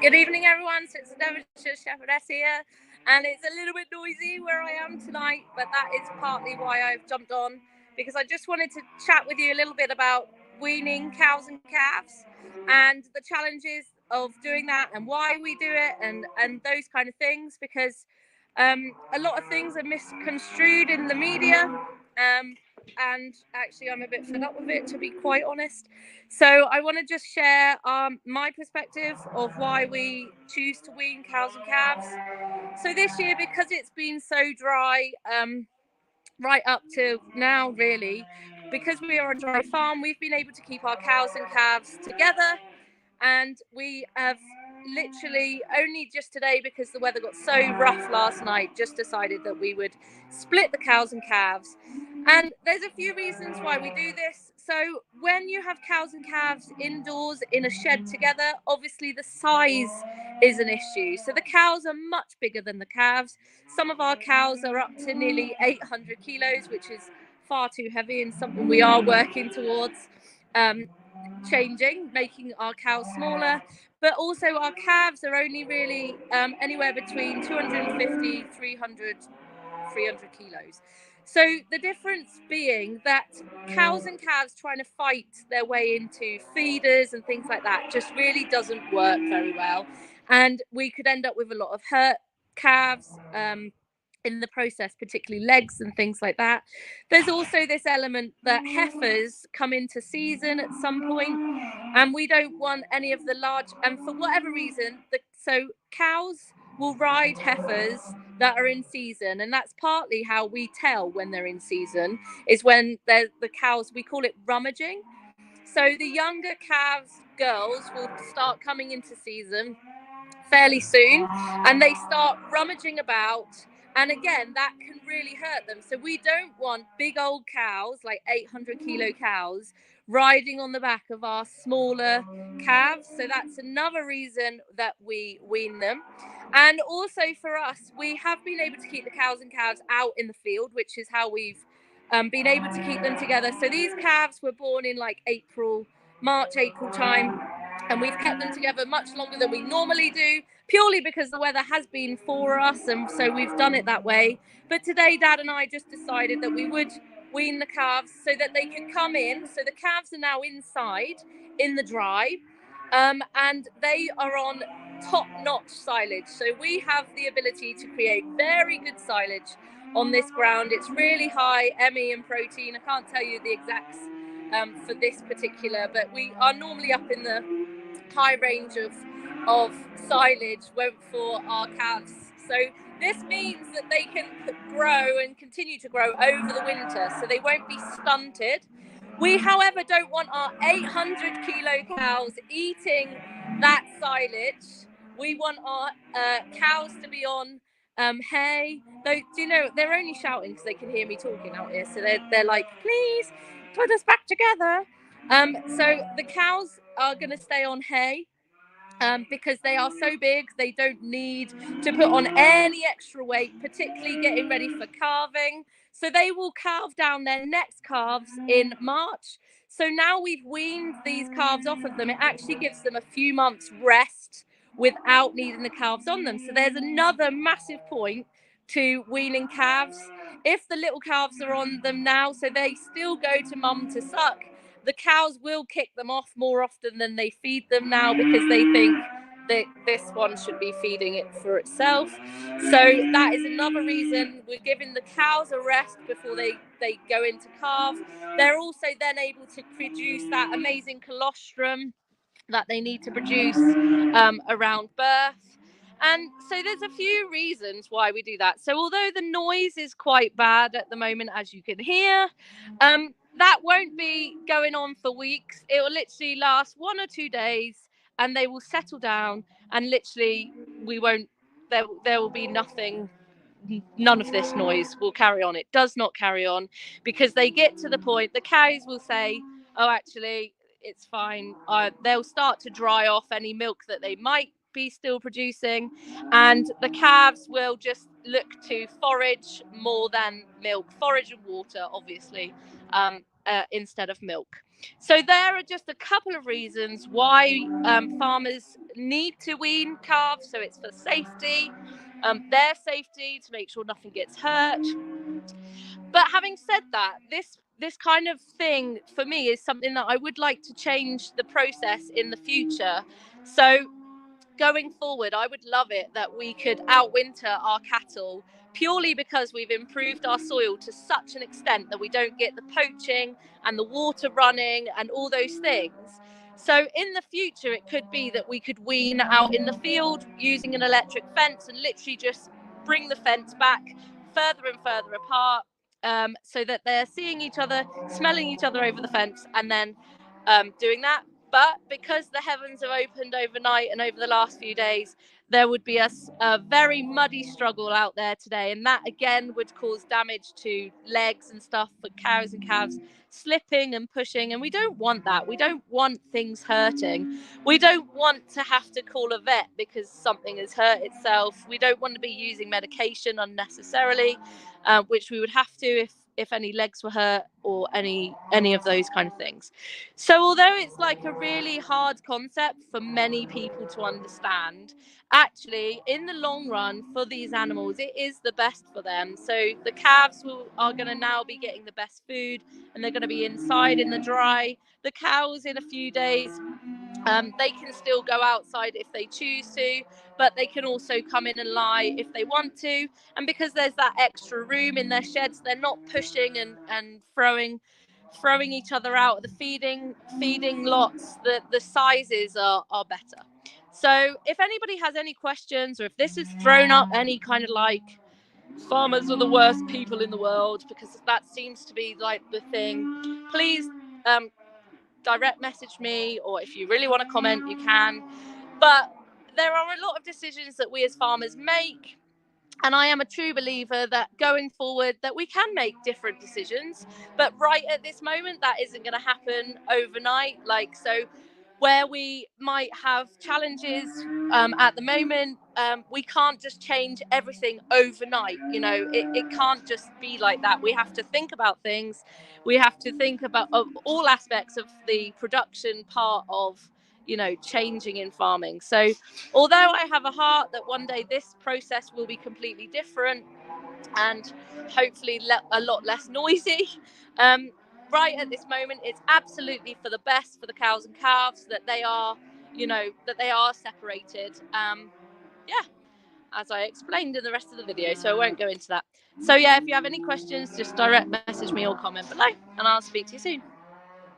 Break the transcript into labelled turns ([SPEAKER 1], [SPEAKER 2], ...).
[SPEAKER 1] Good evening, everyone. So it's the Devonshire Shepherdess here, and it's a little bit noisy where I am tonight, but that is partly why I've jumped on, because I just wanted to chat with you a little bit about weaning cows and calves and the challenges of doing that and why we do it and those kind of things, because a lot of things are misconstrued in the media. And actually, I'm a bit fed up with it, to be quite honest. So I want to just share my perspective of why we choose to wean cows and calves. So this year, because it's been so dry, right up to now, really, because we are a dry farm, we've been able to keep our cows and calves together, and we have literally only just today, because the weather got so rough last night, just decided that we would split the cows and calves. And there's a few reasons why we do this. So when you have cows and calves indoors in a shed together, obviously the size is an issue. So the cows are much bigger than the calves. Some of our cows are up to nearly 800 kilos, which is far too heavy and something we are working towards changing, making our cows smaller. But also our calves are only really anywhere between 250, 300 kilos. So the difference being that cows and calves trying to fight their way into feeders and things like that just really doesn't work very well. And we could end up with a lot of hurt calves in the process, particularly legs and things like that. There's also this element that heifers come into season at some point, and we don't want any of the large, and for whatever reason, so cows will ride heifers that are in season, and that's partly how we tell when they're in season, is when they're the cows, we call it rummaging. So the younger calves, girls, will start coming into season fairly soon, and they start rummaging about, and again that can really hurt them. So we don't want big old cows, like 800 kilo cows, riding on the back of our smaller calves. So that's another reason that we wean them. And also for us, we have been able to keep the cows and calves out in the field, which is how we've been able to keep them together. So these calves were born in like March, April time, and we've kept them together much longer than we normally do, purely because the weather has been for us, and so we've done it that way. But today Dad and I just decided that we would wean the calves so that they could come in. So the calves are now inside in the dry, and they are on top-notch silage. So we have the ability to create very good silage on this ground. It's really high ME and protein. I can't tell you the exacts for this particular, but we are normally up in the high range of silage for our calves. So this means that they can grow and continue to grow over the winter, so they won't be stunted. We, however, don't want our 800 kilo cows eating that silage. We want our cows to be on hay. Though, do you know, they're only shouting because they can hear me talking out here. So they're like, please put us back together. So the cows are going to stay on hay. Because they are so big, they don't need to put on any extra weight, particularly getting ready for calving. So they will calve down their next calves in March. So now we've weaned these calves off of them, it actually gives them a few months rest without needing the calves on them. So there's another massive point to weaning calves. If the little calves are on them now, so they still go to mum to suck, the cows will kick them off more often than they feed them now, because they think that this one should be feeding it for itself. So that is another reason we're giving the cows a rest before they go into calve. They're also then able to produce that amazing colostrum that they need to produce around birth. And so there's a few reasons why we do that. So although the noise is quite bad at the moment, as you can hear, that won't be going on for weeks. It will literally last 1 or 2 days, and they will settle down, and literally we won't, there will be nothing, none of this noise will carry on. It does not carry on, because they get to the point, the cows will say, oh, actually, it's fine. They'll start to dry off any milk that they might be still producing, and the calves will just look to forage more than milk, forage and water, obviously, instead of milk. So there are just a couple of reasons why farmers need to wean calves. So it's for safety, their safety, to make sure nothing gets hurt. But having said that, this kind of thing for me is something that I would like to change the process in the future. So going forward, I would love it that we could outwinter our cattle purely because we've improved our soil to such an extent that we don't get the poaching and the water running and all those things. So in the future, it could be that we could wean out in the field using an electric fence and literally just bring the fence back further and further apart, so that they're seeing each other, smelling each other over the fence, and then doing that. But because the heavens have opened overnight and over the last few days, there would be a very muddy struggle out there today. And that again would cause damage to legs and stuff for cows and calves, slipping and pushing. And we don't want that. We don't want things hurting. We don't want to have to call a vet because something has hurt itself. We don't want to be using medication unnecessarily, which we would have to if any legs were hurt or any of those kind of things. So although it's like a really hard concept for many people to understand, actually in the long run for these animals it is the best for them. So the calves are going to now be getting the best food, and they're going to be inside in the dry. The cows in a few days, they can still go outside if they choose to, but they can also come in and lie if they want to. And because there's that extra room in their sheds, they're not pushing and throwing each other out of the feeding lots. The sizes are better. So if anybody has any questions, or if this has thrown up any kind of like farmers are the worst people in the world, because that seems to be like the thing, please direct message me, or if you really want to comment, you can. But there are a lot of decisions that we as farmers make, and I am a true believer that going forward that we can make different decisions, but right at this moment that isn't going to happen overnight. Like, so where we might have challenges at the moment, we can't just change everything overnight. It can't just be like that. We have to think about things. We have to think about all aspects of the production part of changing in farming. So although I have a heart that one day this process will be completely different and hopefully a lot less noisy, right at this moment it's absolutely for the best for the cows and calves that they are separated, yeah, as I explained in the rest of the video, so I won't go into that. So yeah, if you have any questions, just direct message me or comment below, and I'll speak to you soon.